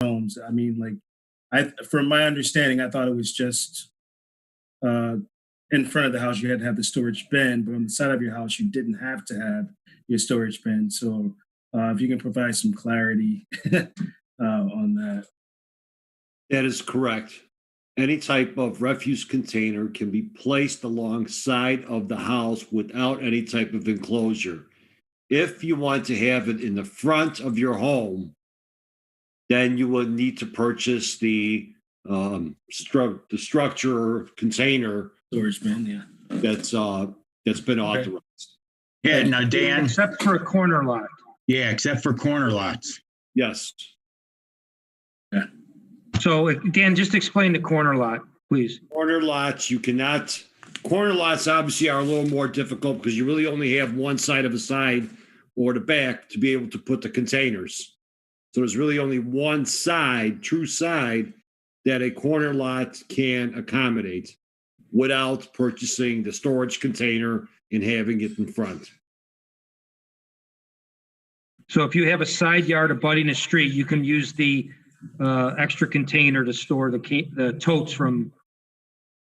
homes. I mean, like, from my understanding, I thought it was just uh, in front of the house you had to have the storage bin, but on the side of your house you didn't have to have your storage bin. So if you can provide some clarity on that. That is correct. Any type of refuse container can be placed alongside of the house without any type of enclosure. If you want to have it in the front of your home, then you will need to purchase the structure container Storage bin, yeah. that's been authorized. Yeah, now Dan, Except for a corner lot. yeah, except for corner lots. Yes. So Dan, just explain the corner lot, please. Corner lots, you cannot. Corner lots obviously are a little more difficult because you really only have one side of a side or the back to be able to put the containers. So there's really only one side, true side, that a corner lot can accommodate without purchasing the storage container and having it in front. So if you have a side yard abutting a street, you can use the extra container to store the totes from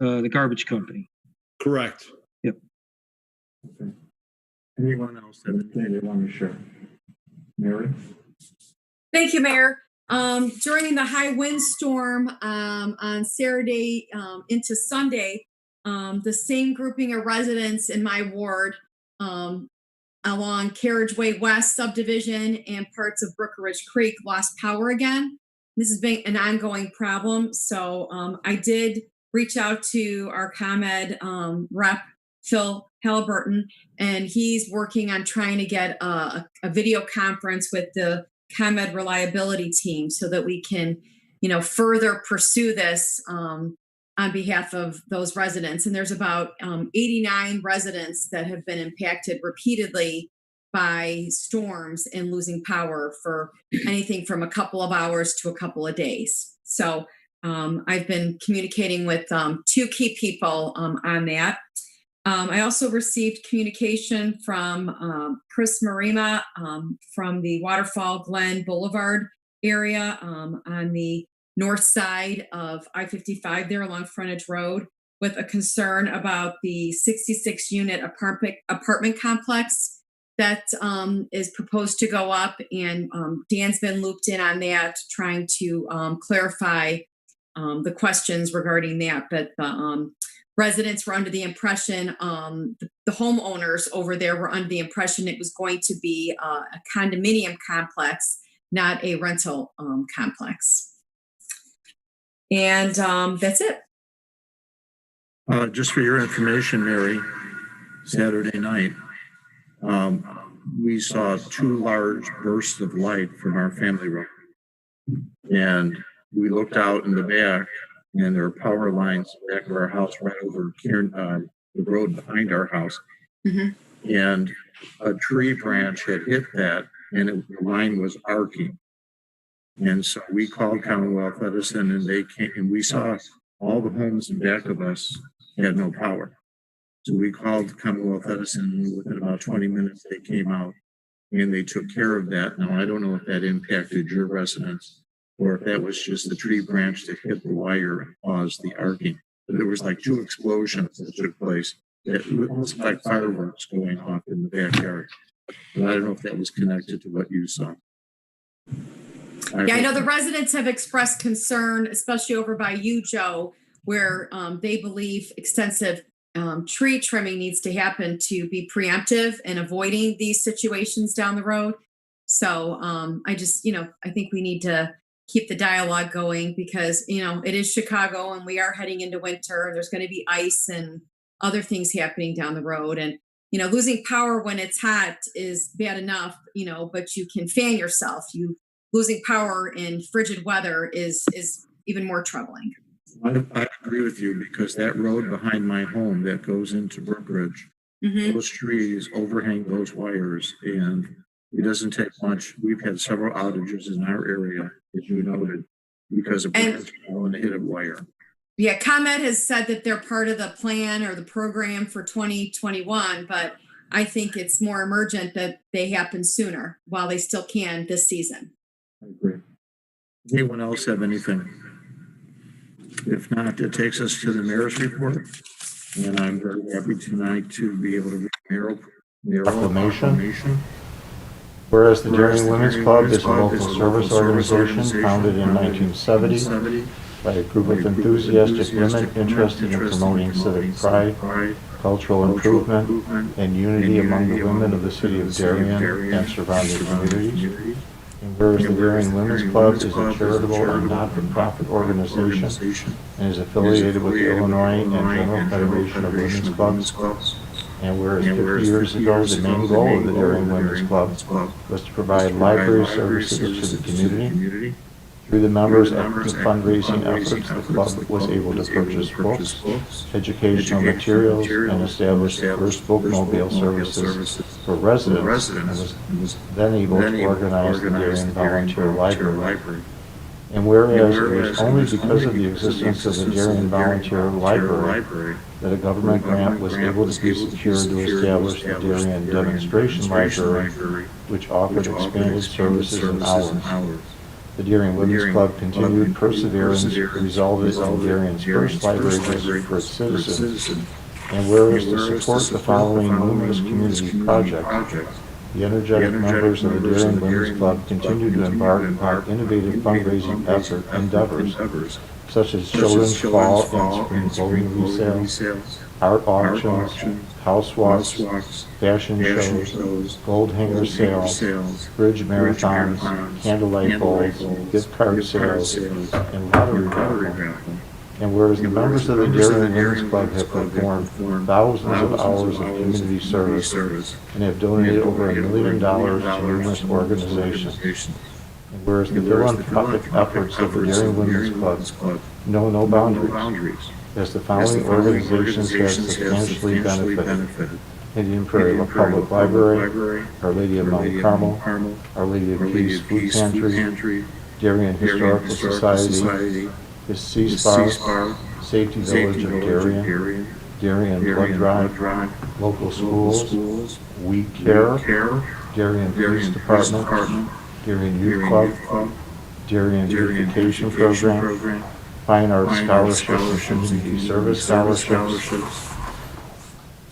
the garbage company. Correct. Yep. Okay. Anyone else have anything they want to share? Mary? Thank you, Mayor. During the high windstorm on Saturday into Sunday, the same grouping of residents in my ward along Carriageway West subdivision and parts of Brookeridge Creek lost power again. This has been an ongoing problem. So I did reach out to our ComEd rep, Phil Halliburton, and he's working on trying to get a video conference with the ComEd reliability team so that we can, further pursue this on behalf of those residents. And there's about 89 residents that have been impacted repeatedly by storms and losing power for anything from a couple of hours to a couple of days. So I've been communicating with two key people on that. I also received communication from Chris Marima from the Waterfall Glen Boulevard area on the north side of I-55 there along Frontage Road with a concern about the 66-unit apartment complex that is proposed to go up. And Dan's been looped in on that, trying to clarify the questions regarding that. But residents were under the impression, the homeowners over there were under the impression it was going to be a condominium complex, not a rental complex. And that's it. Just for your information, Mary, Saturday night, we saw two large bursts of light from our family room. And we looked out in the back, and there are power lines back of our house right over the road behind our house. Mm-hmm. And a tree branch had hit that, and the line was arcing. And so we called Commonwealth Edison, and they came, and we saw all the homes in back of us had no power. So we called Commonwealth Edison, and within about 20 minutes, they came out and they took care of that. Now, I don't know if that impacted your residents or if that was just the tree branch that hit the wire and caused the arcing. But there was like two explosions that took place that looked like fireworks going off in the backyard. But I don't know if that was connected to what you saw. I know the residents have expressed concern, especially over by you, Joe, where they believe extensive tree trimming needs to happen to be preemptive and avoiding these situations down the road. So I just, I think we need to keep the dialogue going because, it is Chicago and we are heading into winter and there's going to be ice and other things happening down the road. And, losing power when it's hot is bad enough, but you can fan yourself. Losing power in frigid weather is even more troubling. I agree with you because that road behind my home that goes into Brookridge, mm-hmm. those trees overhang those wires, and it doesn't take much. We've had several outages in our area, as you noted, because of and hit a wire. Yeah, ComEd has said that they're part of the plan or the program for 2021, but I think it's more emergent that they happen sooner while they still can this season. I agree. Anyone else have anything? If not, it takes us to the mayor's report. And I'm very happy tonight to be able to read mayoral proclamation. Whereas the Darien Women's Club is a local service organization founded in 1970 by a group of enthusiastic women interested in promoting civic pride, cultural improvement, and unity among the women of the city of Darien and surrounding communities. And whereas the Darien Women's Club is a charitable and not-for-profit organization and is affiliated with the Illinois and General Federation of Women's Clubs. And whereas 50 years ago, the main goal of the Darien Women's Club was to provide library services to the community. Through the members' active fundraising efforts, the club was able to purchase books, educational materials, and establish the first bookmobile services for residents, and was then able to organize the Darien Volunteer Library. And whereas it was only because of the existence of the Darien Volunteer Library that a government grant was able to be secured to establish the Darien Demonstration Library, which offered expanded services and hours. The Darien Women's Club continued perseverance, resulted in Darien's first library district for its citizens. And whereas to support the following numerous community projects, the energetic members of the Darien Women's Club continue to embark on innovative fundraising endeavors, such as children's fall and spring clothing resales, art auctions, house walks, fashion shows, gold hanger sales, bridge marathons, candlelight bowls, gift card sales, and lottery raffle. And whereas the members of the Darien Women's Club have performed thousands of hours of community service and have donated over $1 million to numerous organizations. And whereas the philanthropic efforts of the Darien Women's Club know no boundaries, as the following organizations have substantially benefited: Indian Prairie Public Library, Our Lady of Mount Carmel, Our Lady of Peace Food Pantry, Darien Historical Society, the C-SPAR, Safety Village of Darien, Darien Blood Drive, local schools, We Care, Darien Police Department, Darien Youth Club, Darien Beautification Program, Fine Arts Scholarships and Community Service Scholarships,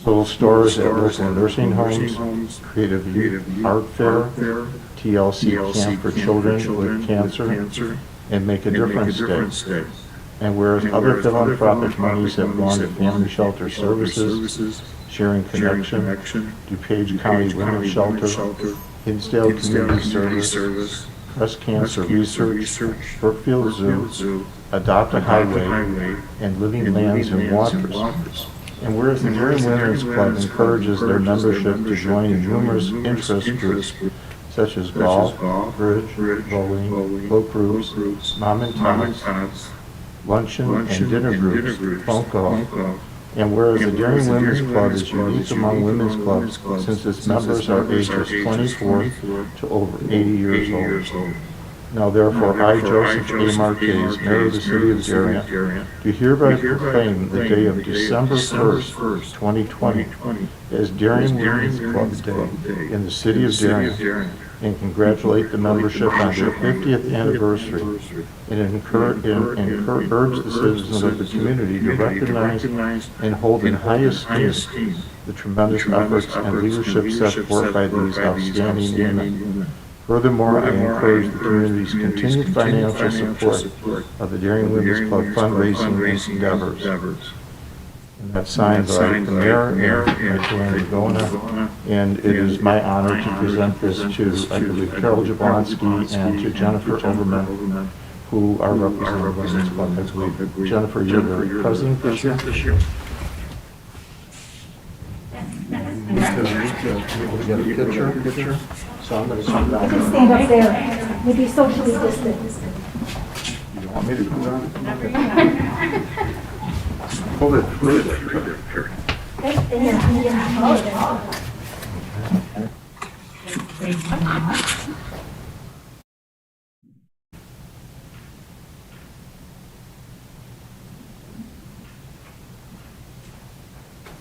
Little Stores at local nursing homes, Creative Youth Art Fair, TLC Camp for Children with Cancer, and Make a Difference Day. And whereas other philanthropic monies have gone to Family Shelter Services, Sharing Connection, DuPage County Women's Shelter, Hinsdale Community Service, Breast Cancer Research, Brookfield Zoo, Adopt a Highway, and Living Lands and Waters. And whereas the Darien Women's Club encourages their membership to join numerous interest groups such as golf, bridge, bowling, book groups, mom and tots, luncheon and dinner groups, phone call. And whereas the Darien Women's Club is unique among women's clubs since its members are ages 24 to over 80 years old. Now therefore, I, Joseph A. Marquez, Mayor of the City of Darien, do hereby proclaim the day of December 1st, 2020, as Darien Women's Club Day in the City of Darien, and congratulate the membership on their 50th anniversary, and urge the citizens of the community to recognize and hold in high esteem the tremendous efforts and leadership set forth by these outstanding women. Furthermore, I encourage the community's continued financial support of the Darien Women's Club fundraising endeavors. And that's signed by the Mayor and Joanne Lagona. And it is my honor to present this to, I believe, Carol Jablonski and to Jennifer Overman, who are representing the Women's Club, I believe. Jennifer, you're the president this year? We need to get a picture. So I'm going to come down. You can stand up there. We'll be socially distant. You don't want me to come down? Hold it.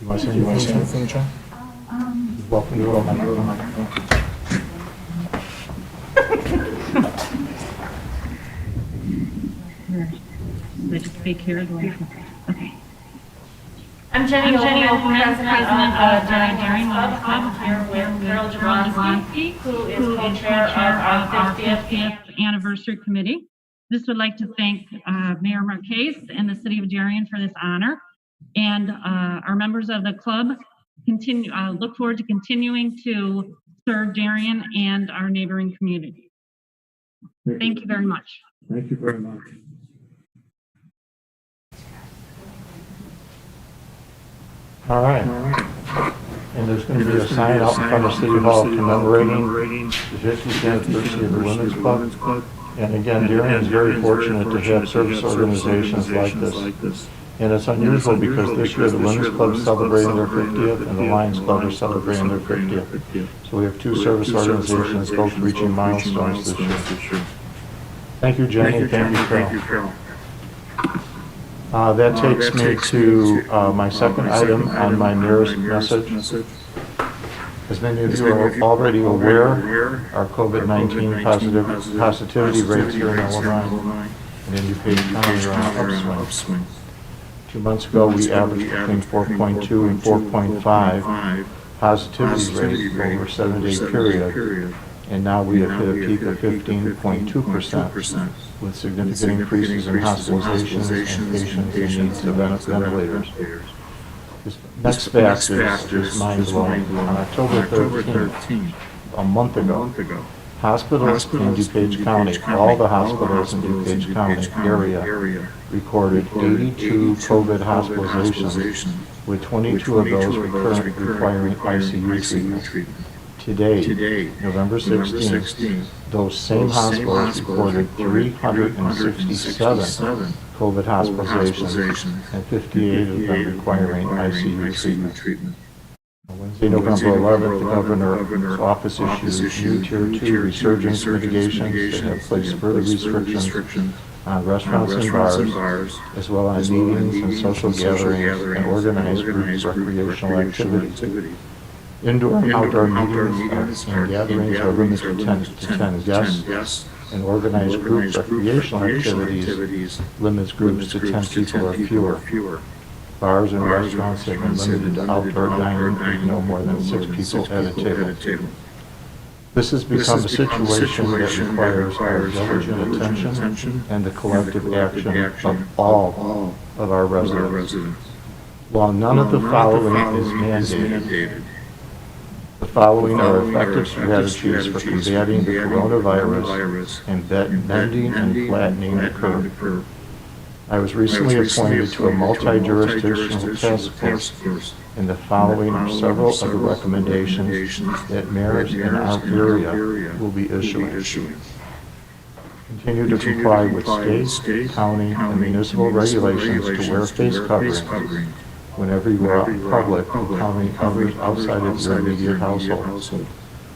You want to say anything, John? Welcome to our microphone. Or should I just speak here? Okay. I'm Jenny Oldman, president of Darien Women's Club, here with Carol Jablonski, who is co-chair of our 50th anniversary committee. Just would like to thank Mayor Marquez and the city of Darien for this honor. And our members of the club look forward to continuing to serve Darien and our neighboring community. Thank you very much. Thank you very much. All right. And there's going to be a sign out in front of City Hall commemorating the 50th anniversary of the Women's Club. And again, Darien is very fortunate to have service organizations like this. And it's unusual because this year the Women's Club is celebrating their 50th and the Lions Club are celebrating their 50th. So we have two service organizations both reaching milestones this year. Thank you, Jenny. Thank you, Carol. That takes me to my second item on my mayor's message. As many of you are already aware, our COVID-19 positivity rates here in Illinois and in DuPage County are on an upswing. 2 months ago, we averaged between 4.2 and 4.5 positivity rate over a 7-day period, and now we have hit a peak of 15.2%, with significant increases in hospitalizations and patients in need of ventilators. This next fact is mind-blowing. On October 13th, a month ago, hospitals in DuPage County, all the hospitals in DuPage County area, recorded 82 COVID hospitalizations, with 22 of those requiring ICU treatment. Today, November 16th, those same hospitals reported 367 COVID hospitalizations and 58 of them requiring ICU treatment. On Wednesday, November 11th, the governor's office issued new Tier 2 resurgence mitigations that have placed further restrictions on restaurants and bars, as well as meetings and social gatherings and organized group recreational activities. Indoor and outdoor meetings and gatherings are limited to 10 guests, and organized group recreational activities limits groups to 10 people or fewer. Bars and restaurants have been limited to outdoor dining with no more than 6 people at a table. This has become a situation that requires our diligent attention and the collective action of all of our residents. While none of the following is mandated, the following are effective strategies for combating the coronavirus and bending and flattening the curve. I was recently appointed to a multi-jurisdictional task force, and the following are several of the recommendations that mayors in our area will be issuing. Continue to comply with state, county, and municipal regulations to wear face coverings whenever you are out in public, including others outside of your immediate household.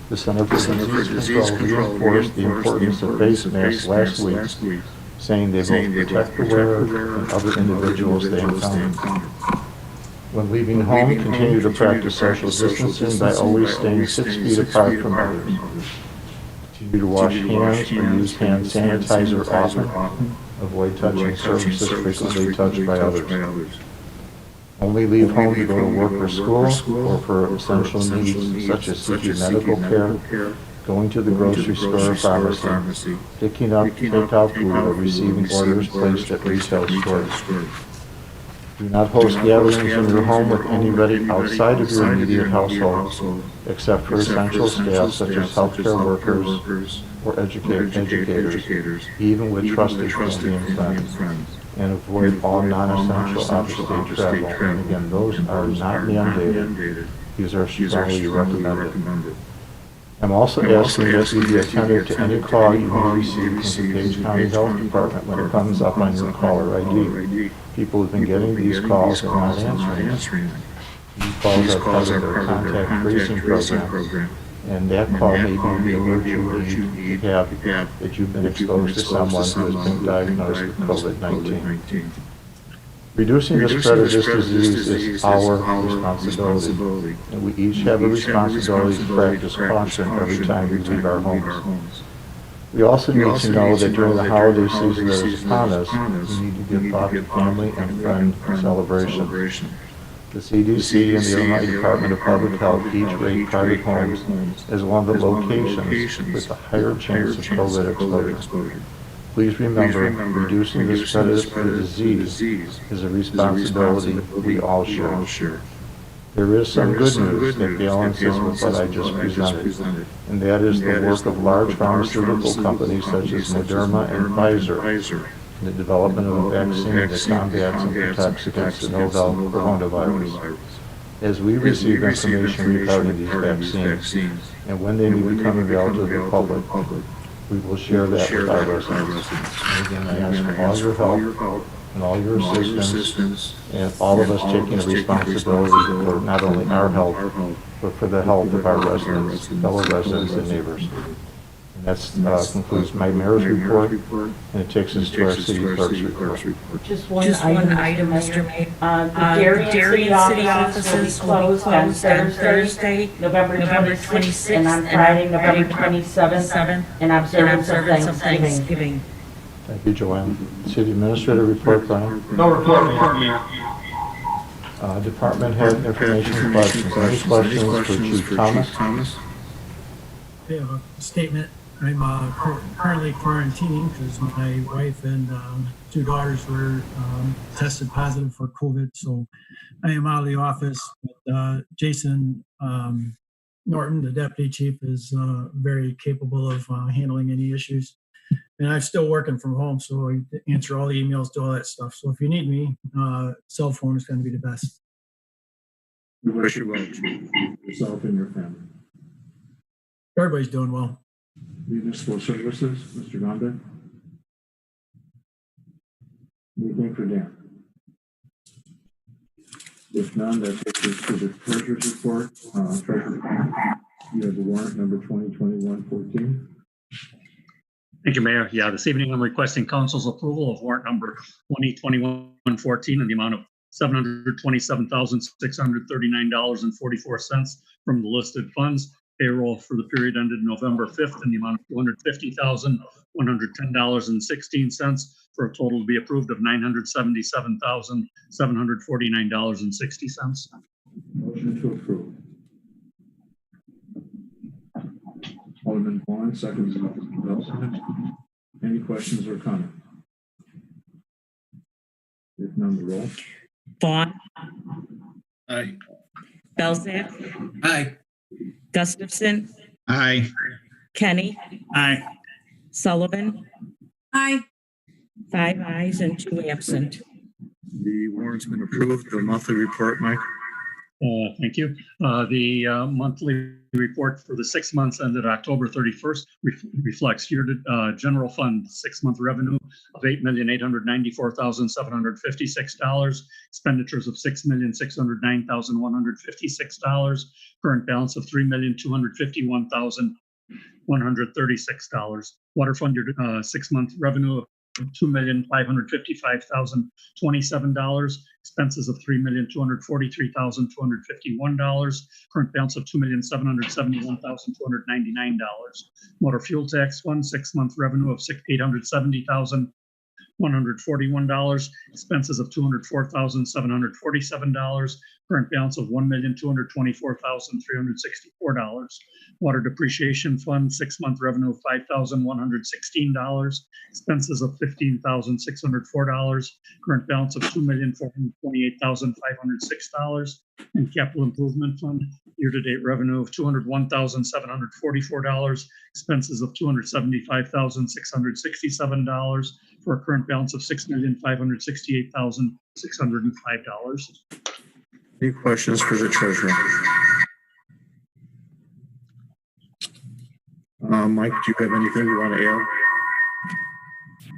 The Center for Disease Control reinforced the importance of face masks last week, saying they will protect the wearer and other individuals they encounter. When leaving home, continue to practice social distancing by always staying 6 feet apart from others. Continue to wash hands or use hand sanitizer often. Avoid touching surfaces frequently touched by others. Only leave home to go to work or school or for essential needs such as seeking medical care, going to the grocery store or pharmacy, picking up takeout food, or receiving orders placed at retail stores. Do not host gatherings in your home with anybody outside of your immediate household, except for essential staff such as healthcare workers or educators, even with trusted family and friends. And avoid all non-essential out-of-state travel. And again, those are not mandated. These are strongly recommended. I'm also asking that you be attentive to any call you may receive from the DuPage County Health Department when it comes up on your caller ID. People have been getting these calls and not answering them. These calls are part of their contact tracing program, and that call may be the alert you need to have that you've been exposed to someone who has been diagnosed with COVID-19. Reducing the spread of this disease is our responsibility, and we each have a responsibility to practice caution every time we leave our homes. We also need to know that during the holiday season that is upon us, we need to give thought to family and friend celebration. The CDC and the Illinois Department of Public Health each rate private homes as one of the locations with a higher chance of COVID exposure. Please remember, reducing the spread of the disease is a responsibility we all share. There is some good news that balances with what I just presented, and that is the work of large pharmaceutical companies such as Moderna and Pfizer in the development of a vaccine that combats and protects against the novel coronavirus. As we receive information regarding these vaccines, and when they may become available to the public, we will share that with our residents. And again, I ask for all your help and all your assistance, and all of us taking a responsibility for not only our health, but for the health of our residents, fellow residents and neighbors. And that concludes my mayor's report, and it takes us to our city clerk's report. Just one item, Mr. Mayor. The Darien City offices will be closed on Thursday, November 26th, and on Friday, November 27th, in observance of Thanksgiving. Thank you, Joanne. City Administrator report, Brian. No report, Mayor. Department head information questions. Any questions for Chief Thomas? I have a statement. I'm currently quarantining because my wife and 2 daughters were tested positive for COVID. So I am out of the office. But, Jason Norton, the deputy chief, is very capable of handling any issues. And I'm still working from home, so I answer all the emails, do all that stuff. So if you need me, cell phone is going to be the best. We wish you well, Chief. Yourself and your family. Everybody's doing well. Municipal Services, Mr. Gonda. Anything for Dan? If none, that takes us to the Treasurer's report. Treasurer, you have the warrant number 2021-14. Thank you, Mayor. Yeah, this evening I'm requesting council's approval of warrant number 2021-14 in the amount of $727,639.44 from the listed funds. Payroll for the period ended November 5th in the amount of $250,110.16 for a total to be approved of $977,749.60. Motion to approve. Alderman Vaughn, seconds. Any questions or comments? If none, the roll. Vaughn. Aye. Belzak. Aye. Gustafson. Aye. Kenny. Aye. Sullivan. Aye. 5 ayes and 2 absent. The warrant's been approved. The monthly report, Mike. Thank you. The monthly report for the 6 months ended October 31st reflects general fund 6-month revenue of $8,894,756, expenditures of $6,609,156, current balance of $3,251,136. Water fund 6-month revenue of $2,555,027, expenses of $3,243,251, current balance of $2,771,299. Motor fuel tax fund 6-month revenue of $870,141, expenses of $204,747, current balance of $1,224,364. Water depreciation fund 6-month revenue of $5,116, expenses of $15,604, current balance of $2,428,506, and capital improvement fund year-to-date revenue of $201,744, expenses of $275,667, for a current balance of $6,568,605. Any questions for the treasurer? Mike, do you have anything you want to add?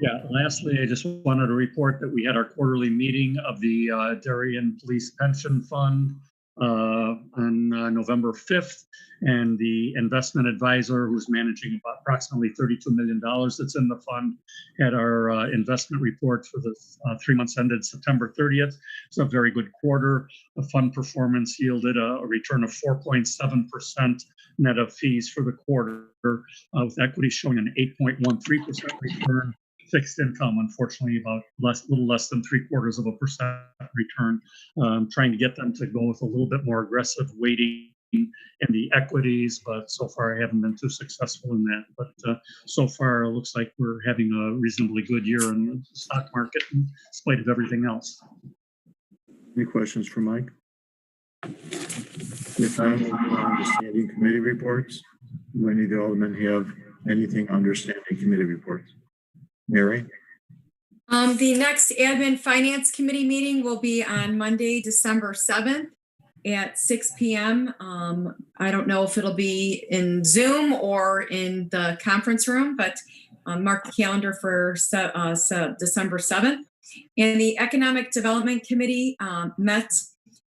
Yeah, lastly, I just wanted to report that we had our quarterly meeting of the Darien Police Pension Fund. on November 5th. And the investment advisor, who's managing about approximately $32 million that's in the fund, had our investment report for the 3 months ended September 30th. It's a very good quarter. The fund performance yielded a return of 4.7% net of fees for the quarter, with equity showing an 8.13% return. Fixed income, unfortunately, about little less than 0.75% return. Trying to get them to go with a little bit more aggressive weighting in the equities, but so far I haven't been too successful in that. But so far it looks like we're having a reasonably good year in the stock market in spite of everything else. Any questions for Mike? If not, we'll move on to standing committee reports. Do any of the aldermen have anything under standing committee reports? Mary? The next Admin Finance Committee meeting will be on Monday, December 7th at 6 p.m. I don't know if it'll be in Zoom or in the conference room, but mark the calendar for December 7th. And the Economic Development Committee met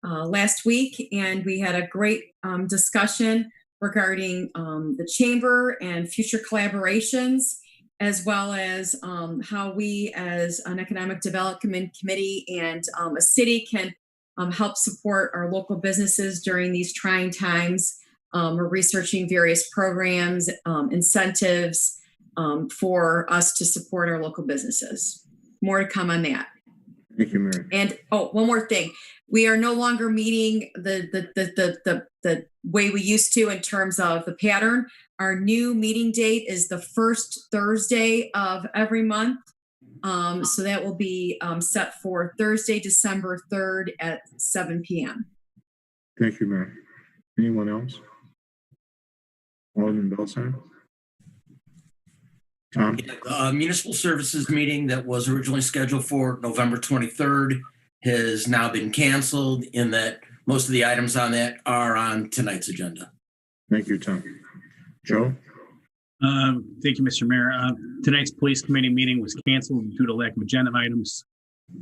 last week, and we had a great discussion regarding the chamber and future collaborations, as well as how we as an economic development committee and a city can help support our local businesses during these trying times. We're researching various programs, incentives for us to support our local businesses. More to come on that. Thank you, Mary. And one more thing. We are no longer meeting the way we used to in terms of the pattern. Our new meeting date is the first Thursday of every month. So that will be set for Thursday, December 3rd at 7 p.m. Thank you, Mary. Anyone else? Alderman Bellside? Tom? The municipal services meeting that was originally scheduled for November 23rd has now been canceled, in that most of the items on that are on tonight's agenda. Thank you, Tom. Joe? Thank you, Mr. Mayor. Tonight's police committee meeting was canceled due to lack of agenda items.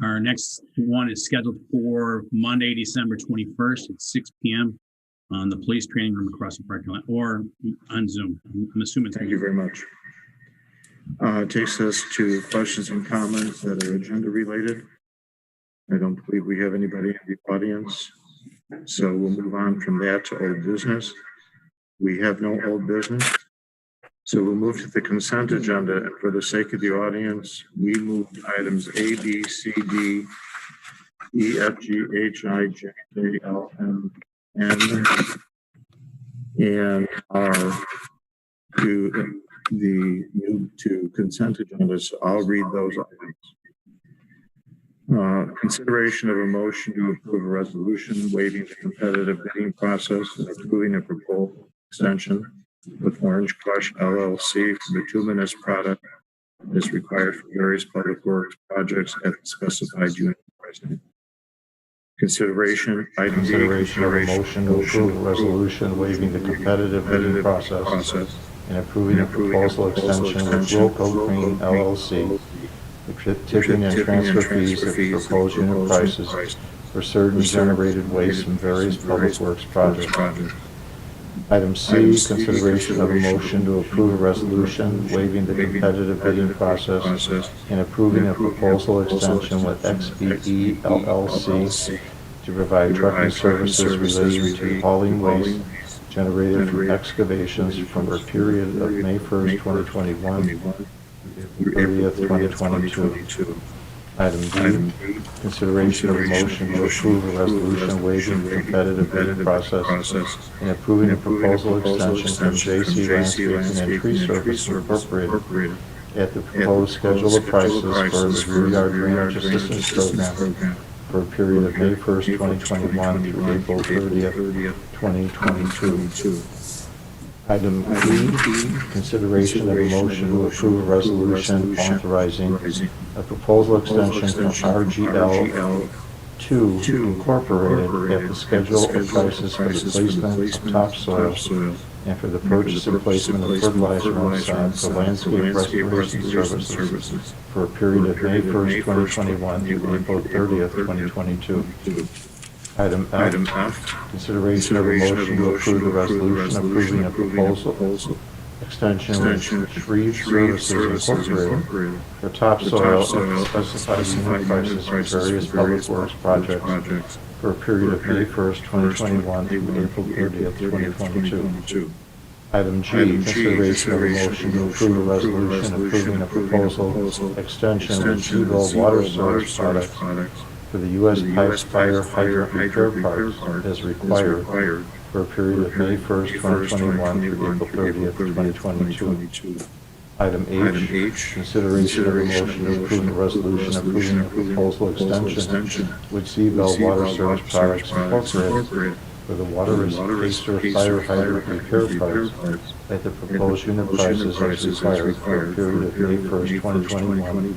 Our next one is scheduled for Monday, December 21st at 6 p.m. on the police training room across the parking lot, or on Zoom. I'm assuming. Thank you very much. Takes us to questions and comments that are agenda related. I don't believe we have anybody in the audience, so we'll move on from that to old business. We have no old business, so we'll move to the consent agenda. And for the sake of the audience, we moved items A, B, C, D, E, F, G, H, I, J, K, L, M, N, and R to the move to consent agenda. So I'll read those items. Consideration of a motion to approve a resolution waiving the competitive bidding process and approving a proposal extension with Orange Crush LLC for bituminous product is required for various public works projects at the specified unit pricing. Consideration of a motion to approve a resolution waiving the competitive bidding process and approving a proposal extension with Wilco Green LLC, the tipping and transfer fees of the proposed unit prices for certain generated waste from various public works projects. Item C, consideration of a motion to approve a resolution waiving the competitive bidding process and approving a proposal extension with XBE LLC to provide trucking services relating to hauling waste generated from excavations from a period of May 1st, 2021 through 30th, 2022. Item D, consideration of a motion to approve a resolution waiving the competitive bidding process and approving a proposal extension from J.C. Landscaping and Tree Service Incorporated at the proposed schedule of prices for the rear yard drainage assistance program for a period of May 1st, 2021 through April 30th, 2022. Item E, consideration of a motion to approve a resolution authorizing a proposal extension from RGL 2 Incorporated at the schedule of prices for the placement of topsoil and for the purchase and placement of fertilizer on site for landscape restoration services for a period of May 1st, 2021 through April 30th, 2022. Item F, consideration of a motion to approve the resolution approving a proposal extension with Shreve Services Incorporated for topsoil at specified unit prices for various public works projects for a period of May 1st, 2021 through April 30th, 2022. Item G, consideration of a motion to approve a resolution approving a proposal extension with Seaville Water Service Products for the U.S. Pipes Fire Hydrant Repair Parts as required for a period of May 1st, 2021 through April 30th, 2022. Item H, consideration of a motion to approve a resolution approving a proposal extension with Seaville Water Service Products Incorporated for the water pacer fire hydrant repair parts at the proposed unit prices as required for a period of May 1st, 2021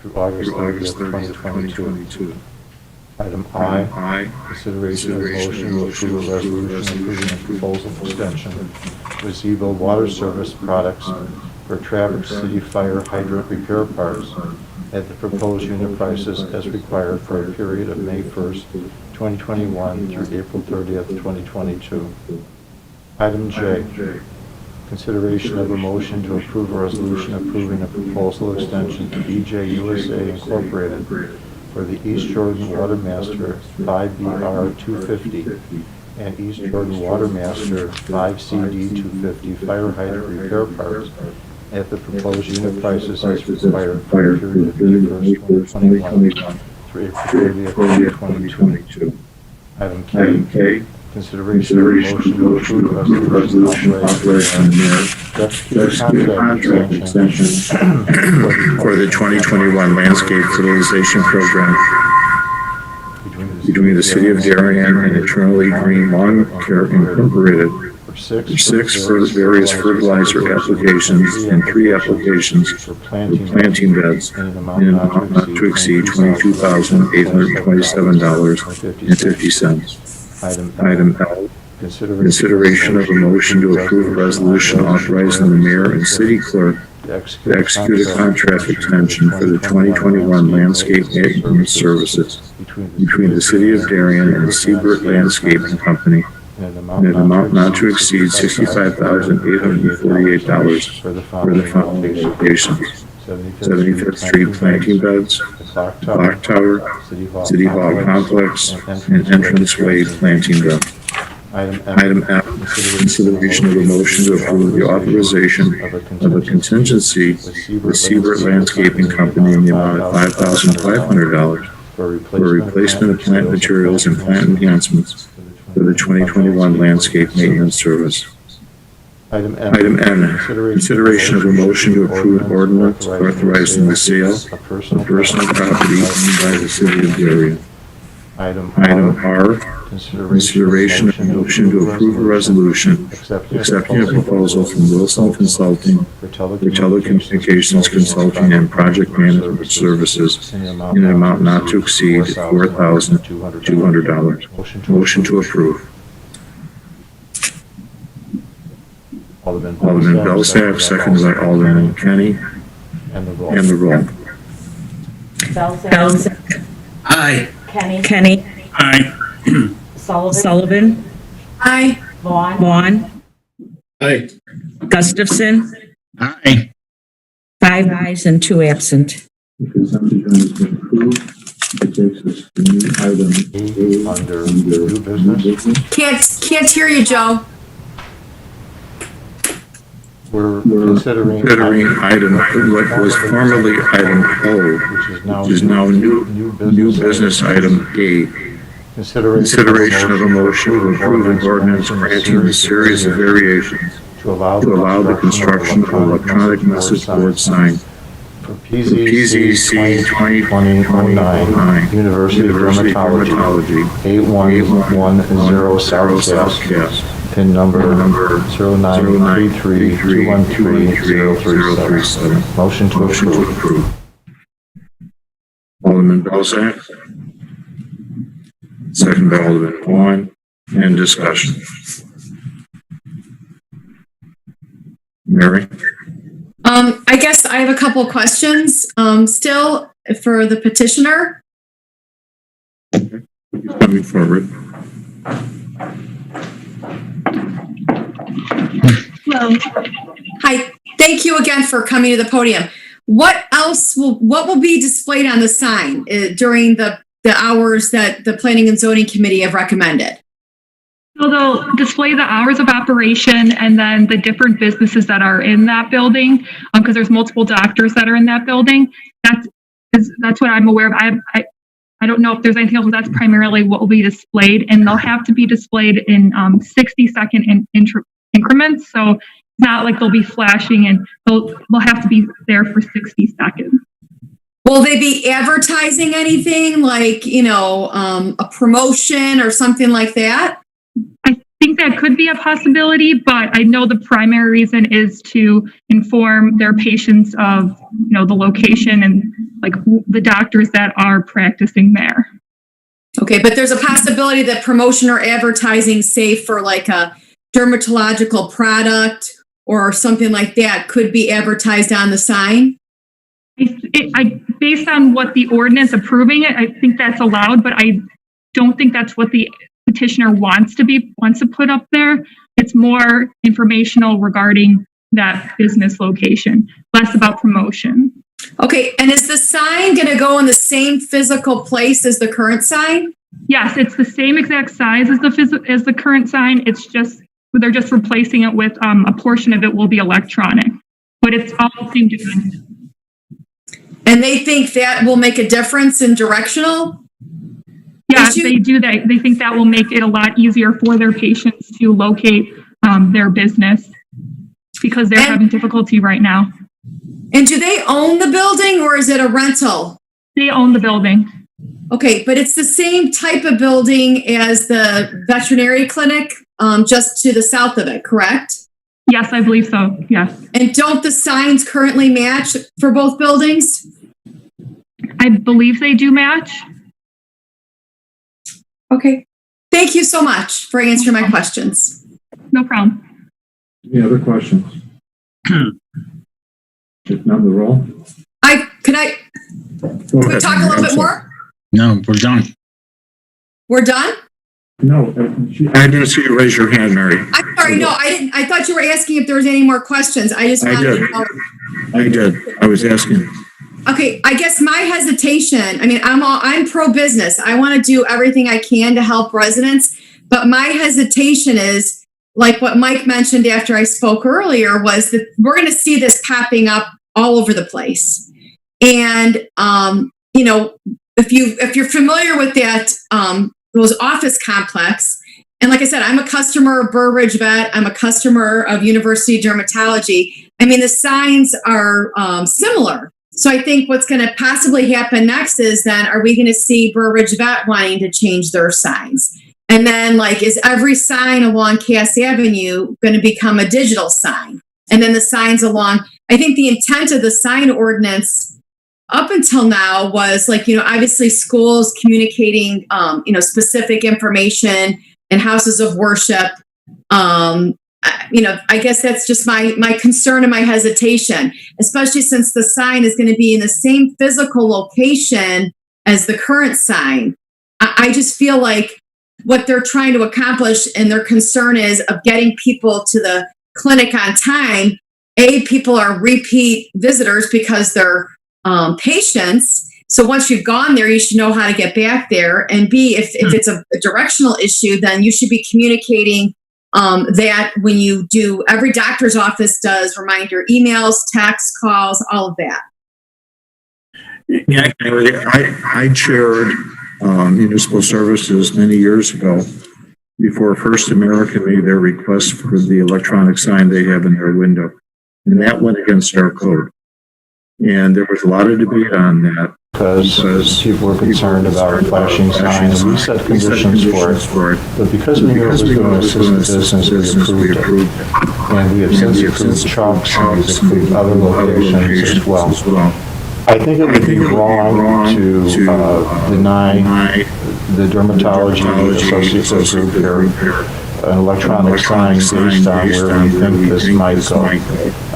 through August 30th, 2022. Item I, consideration of a motion to approve a resolution approving a proposal extension with Seaville Water Service Products for Traverse City Fire Hydrant Repair Parts at the proposed unit prices as required for a period of May 1st, 2021 through April 30th, 2022. Item J, consideration of a motion to approve a resolution approving a proposal extension to BJ USA Incorporated for the East Jordan Watermaster 5BR 250 and East Jordan Watermaster 5CD 250 fire hydrant repair parts at the proposed unit prices as required for a period of May 1st, 2021 through April 30th, 2022. Item K, consideration of a motion to approve a resolution authorizing the mayor to execute a contract extension for the 2021 Landscape Fertilization Program between the City of Darien and Eternally Green Lawn Care Incorporated for 6 various fertilizer applications and 3 applications for planting beds in an amount not to exceed $22,827.50. Item L, consideration of a motion to approve a resolution authorizing the mayor and city clerk to execute a contract extension for the 2021 landscape maintenance services between the City of Darien and Seabrook Landscaping Company in an amount not to exceed $65,848 for the following applications: 75th Street planting beds, clock tower, City Hall complex, and entranceway planting bed. Item F, consideration of a motion to approve the authorization of a contingency with Seabrook Landscaping Company in the amount of $5,500 for replacement of plant materials and plant enhancements for the 2021 landscape maintenance service. Item N, consideration of a motion to approve an ordinance authorizing the sale of personal property owned by the City of Darien. Item R, consideration of a motion to approve a resolution accepting a proposal from Wilson Consulting for telecommunications consulting and project management services in an amount not to exceed $4,200. Motion to approve. Alderman Belsack, seconded by Alderman Kenny. And the roll. Belsack. Aye. Kenny. Aye. Sullivan. Aye. Vaughn. Aye. Gustafson. Aye. 5 ayes and 2 absent. The consent agenda has been approved. It takes us to new item Under new business, Can't hear you, Joe. we're considering item, what was formerly item O, which is now new business item A. Consideration of a motion to approve an ordinance granting a series of variations to allow the construction of electronic message board sign for PZC 2020-09 University of Dermatology 8110 Southcast, PIN number 0933213037. Motion to approve. Alderman Belsack. Second by Alderman Vaughn. And discussion. Mary? I guess I have a couple questions still for the petitioner. He's coming forward. Hello. Hi, thank you again for coming to the podium. What will be displayed on the sign during the hours that the Planning and Zoning Committee have recommended? So they'll display the hours of operation and then the different businesses that are in that building, because there's multiple doctors that are in that building. That's what I'm aware of. I don't know if there's anything else, but that's primarily what will be displayed, and they'll have to be displayed in 60-second increments. So it's not like they'll be flashing, and they'll have to be there for 60 seconds. Will they be advertising anything like, a promotion or something like that? I think that could be a possibility, but I know the primary reason is to inform their patients of, the location and like the doctors that are practicing there. Okay, but there's a possibility that promotion or advertising, say for like a dermatological product or something like that, could be advertised on the sign? Based on what the ordinance approving it, I think that's allowed, but I don't think that's what the petitioner wants to put up there. It's more informational regarding that business location, less about promotion. Okay, and is the sign going to go in the same physical place as the current sign? Yes, it's the same exact size as the current sign. It's just they're just replacing it with a portion of it will be electronic, but it's all the same design. And they think that will make a difference in directional? Yes, they do. They think that will make it a lot easier for their patients to locate their business because they're having difficulty right now. And do they own the building or is it a rental? They own the building. Okay, but it's the same type of building as the veterinary clinic, just to the south of it, correct? Yes, I believe so. Yes. And don't the signs currently match for both buildings? I believe they do match. Okay. Thank you so much for answering my questions. No problem. Any other questions? If not, the roll. Can we talk a little bit more? No, we're done. We're done? No, I didn't see you raise your hand, Mary. I'm sorry. No, I didn't. I thought you were asking if there was any more questions. I just wanted to know. I did. I was asking. Okay, I guess my hesitation, I'm pro-business. I want to do everything I can to help residents, but my hesitation is, like what Mike mentioned after I spoke earlier, was that we're going to see this popping up all over the place. And, if you're familiar with that, those office complex, and like I said, I'm a customer of Burbridge Vet, I'm a customer of University Dermatology. The signs are similar. So I think what's going to possibly happen next is then, are we going to see Burbridge Vet wanting to change their signs? And then is every sign along Cass Avenue going to become a digital sign? And then the signs along, I think the intent of the sign ordinance up until now was obviously schools communicating, specific information and houses of worship. I guess that's just my concern and my hesitation, especially since the sign is going to be in the same physical location as the current sign. I just feel like what they're trying to accomplish and their concern is of getting people to the clinic on time. A, people are repeat visitors because they're patients. So once you've gone there, you should know how to get back there. And B, if it's a directional issue, then you should be communicating that when you do, every doctor's office does reminder emails, texts, calls, all of that. Yeah, I chaired municipal services many years ago before First American made their request for the electronic sign they have in their window. And that went against our code. And there was a lot of debate on that. Because people were concerned about flashing signs, we set conditions for it. But because we knew it was going to assist the business, we approved it. And we have since approved chalk signs that include other locations as well. I think it would be wrong to deny the dermatology associates group here an electronic sign based on where we think this might go.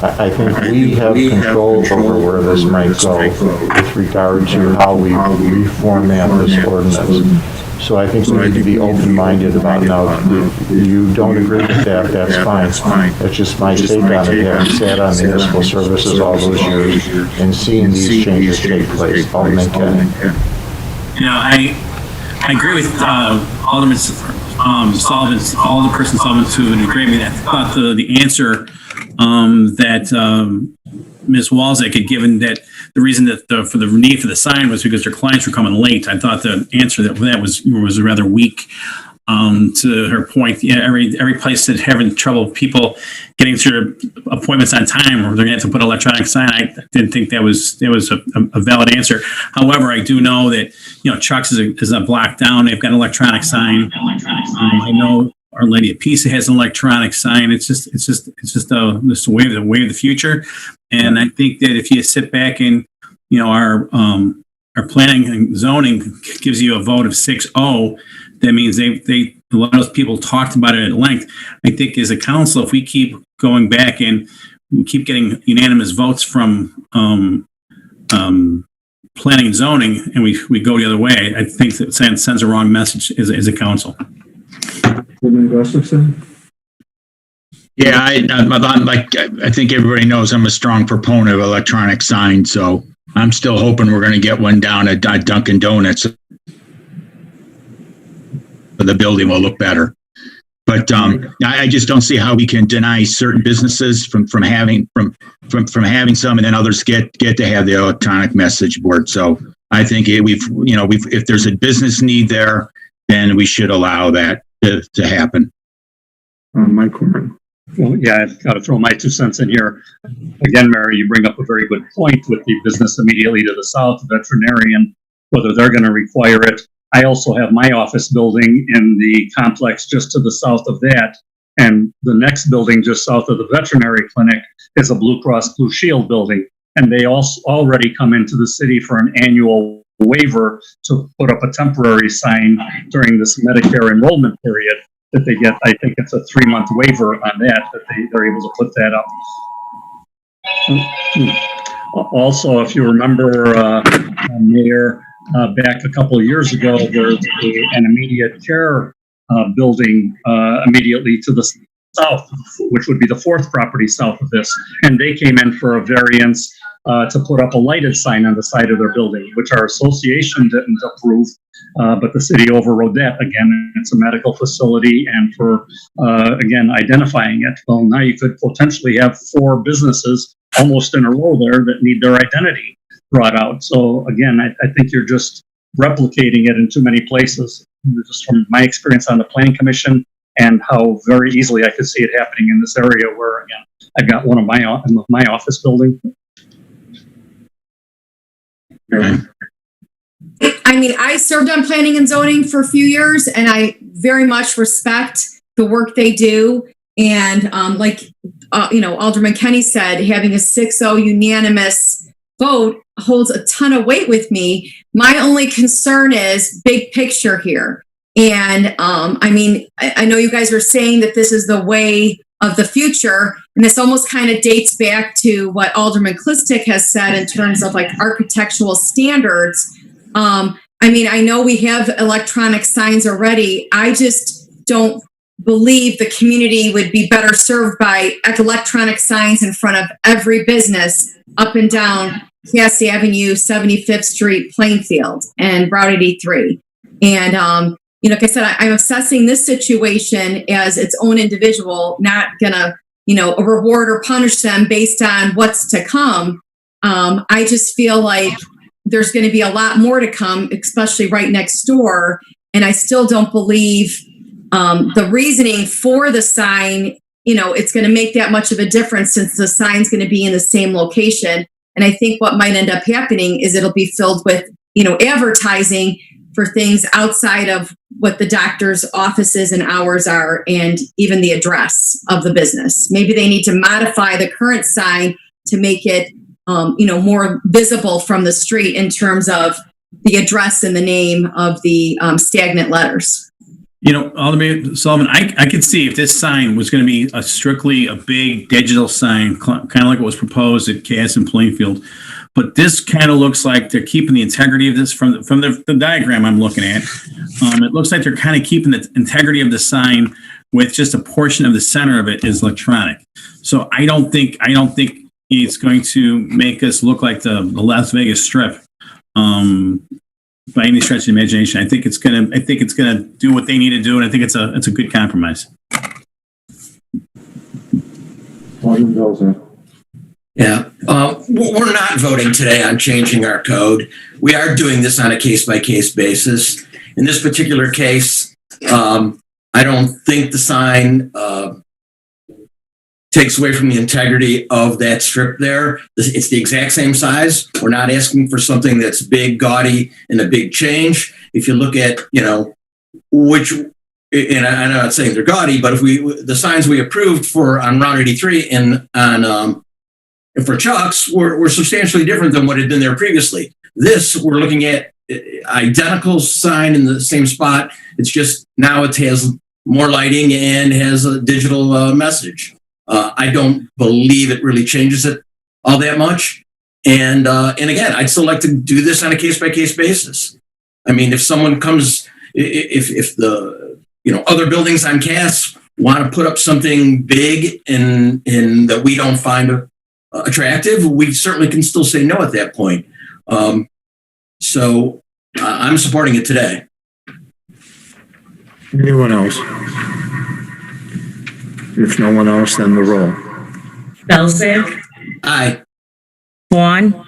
I think we have control over where this might go with regard to how we reformat this ordinance. So I think we need to be open-minded about it. Now, if you don't agree with that, that's fine. That's just my take on it, having sat on municipal services all those years and seeing these changes take place. Alderman Ken. You know, I agree with Alderman Sullivan, all the person Sullivan who would agree with me. I thought the answer that Ms. Walzak had given, that the reason that for the need for the sign was because their clients were coming late. I thought the answer that was rather weak. To her point, yeah, every place that's having trouble people getting to their appointments on time, or they're going to have to put an electronic sign. I didn't think that was a valid answer. However, I do know that Chuck's is a block down. They've got an electronic sign. I know Our Lady of Peace has an electronic sign. It's just the way of the future. And I think that if you sit back and our planning and zoning gives you a vote of 6-0, that means a lot of those people talked about it at length. I think as a council, if we keep going back and we keep getting unanimous votes from planning and zoning, and we go the other way, I think that sends a wrong message as a council. Yeah, I think everybody knows I'm a strong proponent of electronic signs, so I'm still hoping we're going to get one down at Dunkin' Donuts. The building will look better. But I just don't see how we can deny certain businesses from having some, and then others get to have the electronic message board. So I think if there's a business need there, then we should allow that to happen. Mike Corman. Well, yeah, I've got to throw my 2 cents in here. Again, Mary, you bring up a very good point with the business immediately to the south, the veterinarian, whether they're going to require it. I also have my office building in the complex just to the south of that. And the next building just south of the veterinary clinic is a Blue Cross Blue Shield building. And they also already come into the city for an annual waiver to put up a temporary sign during this Medicare enrollment period that they get. I think it's a 3-month waiver on that they're able to put that up. Also, if you remember, Mayor, back a couple of years ago, there's an immediate care building immediately to the south, which would be the 4th property south of this. And they came in for a variance to put up a lighted sign on the side of their building, which our association didn't approve, but the city overrode that. Again, it's a medical facility, and for, again, identifying it. Well, now you could potentially have 4 businesses almost in a row there that need their identity brought out. So again, I think you're just replicating it in too many places. Just from my experience on the planning commission and how very easily I could see it happening in this area where, again, I've got one of my office building. I mean, I served on planning and zoning for a few years, and I very much respect the work they do. And Alderman Kenny said, having a 6-0 unanimous vote holds a ton of weight with me. My only concern is big picture here. And I know you guys are saying that this is the way of the future, and this almost kind of dates back to what Alderman Klistic has said in terms of like architectural standards. I know we have electronic signs already. I just don't believe the community would be better served by electronic signs in front of every business up and down Cass Avenue, 75th Street, Plainfield, and Route 83. And, like I said, I'm assessing this situation as its own individual, not gonna, reward or punish them based on what's to come. I just feel like there's going to be a lot more to come, especially right next door. And I still don't believe the reasoning for the sign, it's going to make that much of a difference since the sign's going to be in the same location. And I think what might end up happening is it'll be filled with, advertising for things outside of what the doctor's offices and hours are, and even the address of the business. Maybe they need to modify the current sign to make it, more visible from the street in terms of the address and the name of the stagnant letters. Alderman Sullivan, I could see if this sign was going to be strictly a big digital sign, kind of like what was proposed at Cass and Plainfield. But this kind of looks like they're keeping the integrity of this from the diagram I'm looking at. It looks like they're kind of keeping the integrity of the sign with just a portion of the center of it is electronic. So I don't think it's going to make us look like the Las Vegas Strip. By any stretch of the imagination, I think it's gonna do what they need to do, and I think it's a good compromise. Yeah, we're not voting today on changing our code. We are doing this on a case-by-case basis. In this particular case, I don't think the sign takes away from the integrity of that strip there. It's the exact same size. We're not asking for something that's big, gaudy, and a big change. If you look at, and I'm not saying they're gaudy, but if the signs we approved on Route 83 and for Chuck's were substantially different than what had been there previously. This, we're looking at identical sign in the same spot. It's just now it has more lighting and has a digital message. I don't believe it really changes it all that much. And again, I'd still like to do this on a case-by-case basis. I mean, if someone comes, if the other buildings on Cass want to put up something big and that we don't find attractive, we certainly can still say no at that point. So I'm supporting it today. Anyone else? If no one else, then the roll. Belzak. Aye. Vaughn.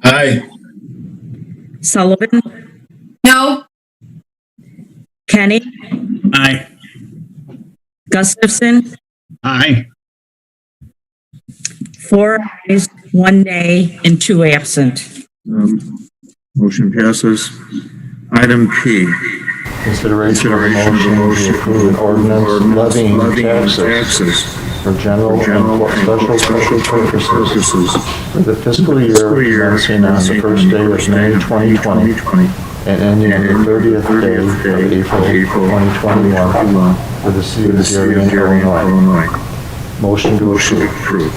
Aye. Sullivan. No. Kenny. Aye. Gustafson. Aye. 4 ayes, 1 nay, and 2 absent. Motion passes. Item P. Consideration of a motion to approve an ordinance levying taxes for general and special purposes for the fiscal year commencing on the first day of May 2020 and ending on the 30th day of April 2021 for the city of Darien, Illinois. Motion to approve.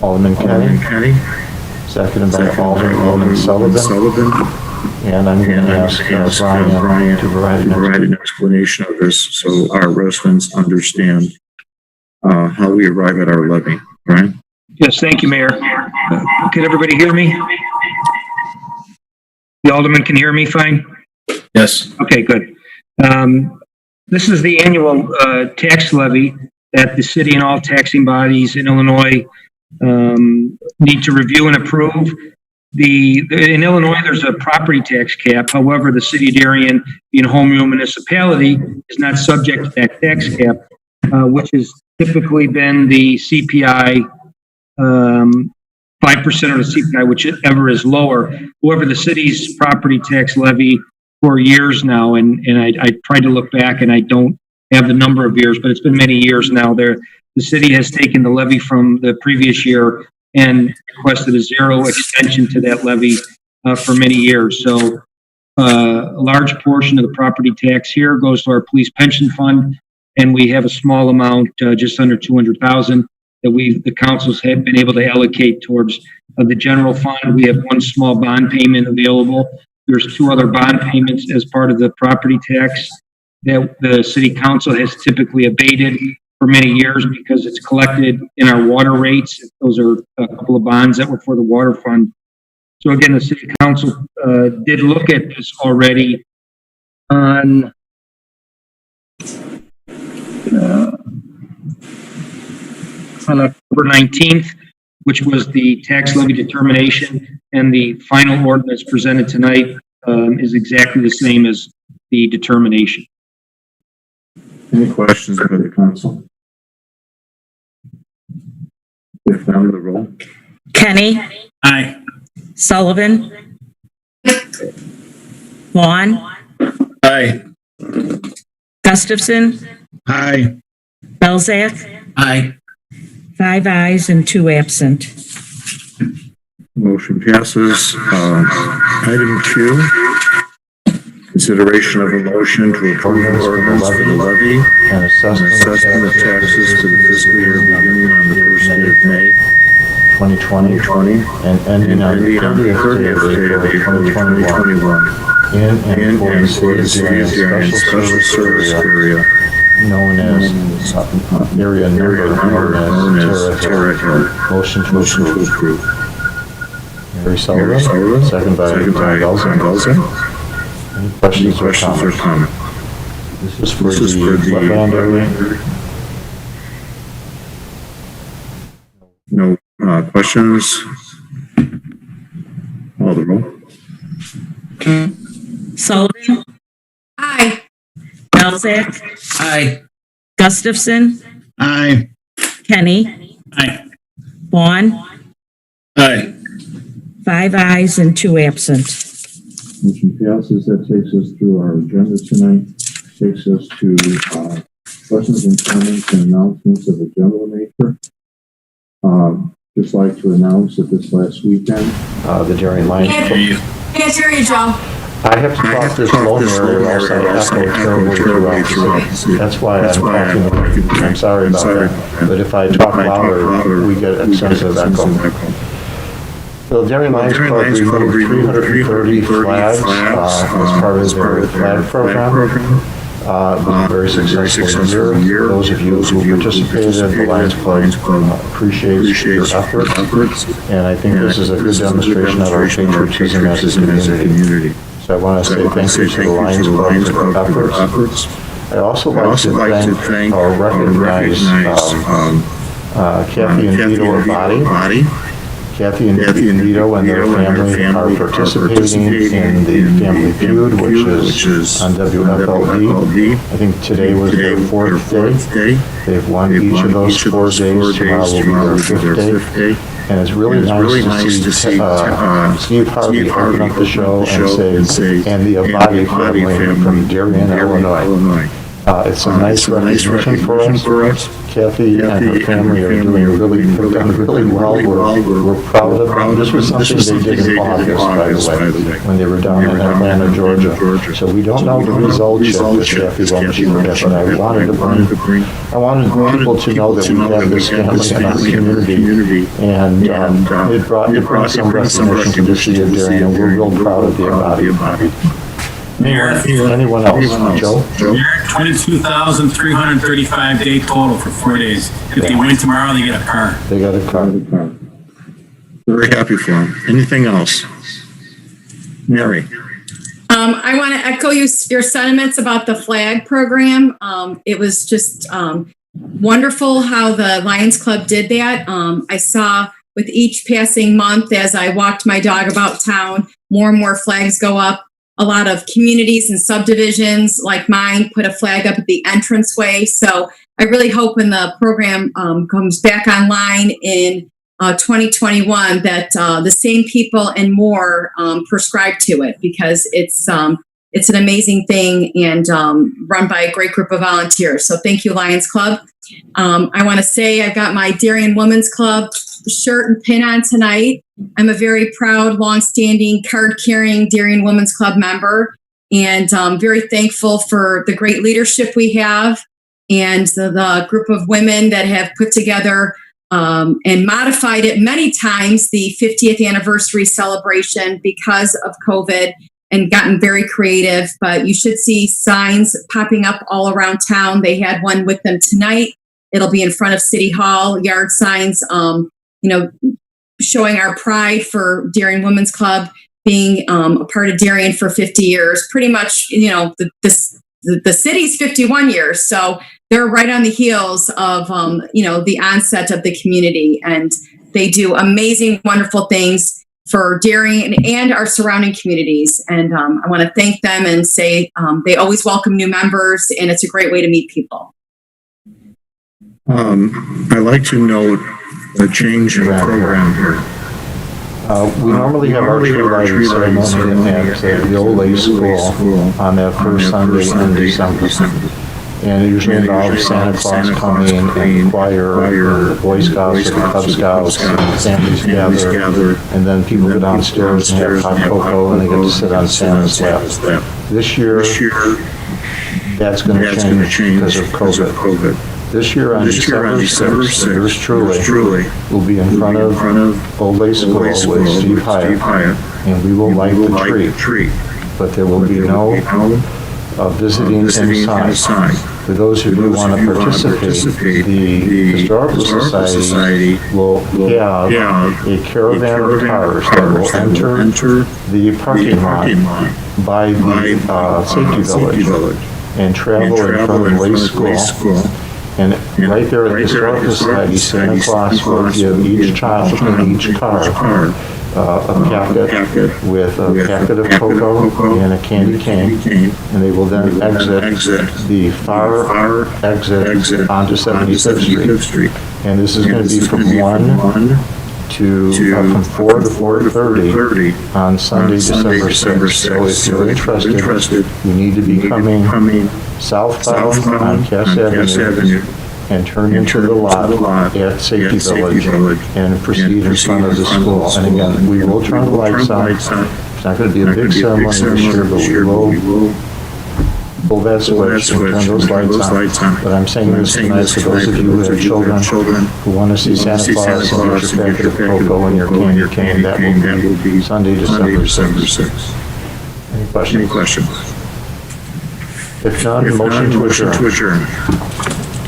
Alderman Kenny. Seconded by Alderman Sullivan. And I'm going to ask Brian to provide an explanation of this so our residents understand how we arrive at our levy. Brian? Yes, thank you, Mayor. Can everybody hear me? The Alderman can hear me fine? Yes. Okay, good. This is the annual tax levy that the city and all taxing bodies in Illinois need to review and approve. In Illinois, there's a property tax cap. However, the city of Darien, being a home rule municipality, is not subject to that tax cap, which has typically been the CPI, 5% of the CPI, whichever is lower. However, the city's property tax levy for years now, and I tried to look back, and I don't have the number of years, but it's been many years now. The city has taken the levy from the previous year and requested a zero extension to that levy for many years. So a large portion of the property tax here goes to our police pension fund, and we have a small amount, just under $200,000, that the councils have been able to allocate towards the general fund. We have one small bond payment available. There's 2 other bond payments as part of the property tax that the city council has typically abated for many years because it's collected in our water rates. Those are a couple of bonds that were for the water fund. So again, the city council did look at this already on October 19th, which was the tax levy determination, and the final ordinance presented tonight is exactly the same as the determination. Any questions by the council? If not, the roll. Kenny. Aye. Sullivan. Vaughn. Aye. Gustafson. Aye. Belzak. Aye. 5 ayes and 2 absent. Motion passes. Item Q, consideration of a motion to approve an ordinance for the levy and assessment of taxes to the fiscal year beginning on the first day of May 2020 and ending on the 30th day of April 2021 in and for the city of Darien special service area known as area number known as Terra Hill. Motion to approve. Mary Sullivan, second by Tom Belzer. Any questions or comments? This is for the wetland area. No questions? Call the roll. Sullivan, Aye. Belzak, Aye. Gustafson, Aye. Kenny, Aye. Vaughn, Aye. 5 ayes and 2 absent. Motion passes. That takes us through our agenda tonight. Takes us to questions and comments and announcements of a general nature. Just like to announce that this last weekend, The Darien Lions Club. Can't hear you, Joe. I have to talk this low area or else I echo terribly throughout the city. That's why I'm talking. I'm sorry about that. But if I talk louder, we get excessive echo. The Darien Lions Club removed 330 flags as part of their flag program. It was a very successful year. Those of you who participated in the Lions Club appreciate your efforts, and I think this is a good demonstration of our patriotism as a community. So I want to say thank you to the Lions Club for their efforts. I also like to thank or recognize Kathy and Vito Abadi. Kathy and Vito and their family are participating in the Family Feud, which is on WFLD. I think today was their 4th day. They've won each of those 4 days. Tomorrow will be their 5th day. And it's really nice to see Steve Harvey open up the show and say, and the Abadi family from Darien, Illinois. It's a nice recognition for us. Kathy and her family are doing have done really well. We're proud of them. This was something they did in August, by the way, when they were down in Atlanta, Georgia. So we don't know the results yet with Kathy Wellman, but I wanted people to know that we have this family in our community, and it brought some recognition to the city of Darien, and we're real proud of the Abadi. Mayor, Anyone else? Joe? Mayor, 22,335 day total for 4 days. If they win tomorrow, they get a car. They got a car. Very happy for them. Anything else? Mary? I want to echo your sentiments about the flag program. It was just wonderful how the Lions Club did that. I saw with each passing month as I walked my dog about town, more and more flags go up. A lot of communities and subdivisions like mine put a flag up at the entranceway. So I really hope when the program comes back online in 2021 that the same people and more prescribe to it, because it's an amazing thing and run by a great group of volunteers. So thank you, Lions Club. I want to say I've got my Darien Women's Club shirt and pin on tonight. I'm a very proud, longstanding, card-carrying Darien Women's Club member, and very thankful for the great leadership we have and the group of women that have put together and modified it many times, the 50th anniversary celebration because of COVID, and gotten very creative. But you should see signs popping up all around town. They had one with them tonight. It'll be in front of City Hall, yard signs, showing our pride for Darien Women's Club being a part of Darien for 50 years. Pretty much, the city's 51 years. So they're right on the heels of, the onset of the community. And they do amazing, wonderful things for Darien and our surrounding communities. And I want to thank them and say they always welcome new members, and it's a great way to meet people. I'd like to note a change in the program here. We normally have our tree lighting ceremony at the old lake school on that first Sunday in December. And it usually involves Santa Claus coming and choir, and the Boy Scouts or the Cub Scouts, and families gather, and then people go downstairs and have hot cocoa, and they get to sit on Santa's lap. This year, that's going to change because of COVID. This year on December 6th, yours truly will be in front of Old Lake School with Steve Hyatt, and we will light the tree. But there will be no visiting inside. For those who do want to participate, the Historical Society will have a caravan of cars that will enter the parking lot by the safety village and travel in front of Lake School. And right there at the Historical Society, Santa Claus will give each child in each car a packet with a packet of cocoa and a candy cane, and they will then exit the far exit onto 75th Street. And this is going to be from 4 to 4:30 on Sunday, December 6th. So if you're interested, you need to be coming southbound on Cass Avenue and turn into the lot at Safety Village and proceed in front of the school. And again, we will turn the lights on. It's not going to be a big ceremony this year, but we will pull that switch and turn those lights on. But I'm saying this tonight for those of you who have children who want to see Santa Claus and get your packet of cocoa and your candy cane, that will be Sunday, December 6th. Any questions? If not, motion to adjourn.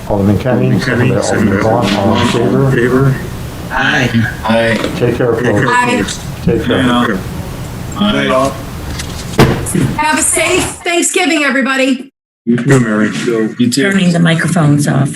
Alderman Kenny, seconded by Alderman Vaughn, all in favor? Aye. Take care, folks. Take care. Have a safe Thanksgiving, everybody. You too, Mary. Turning the microphones off.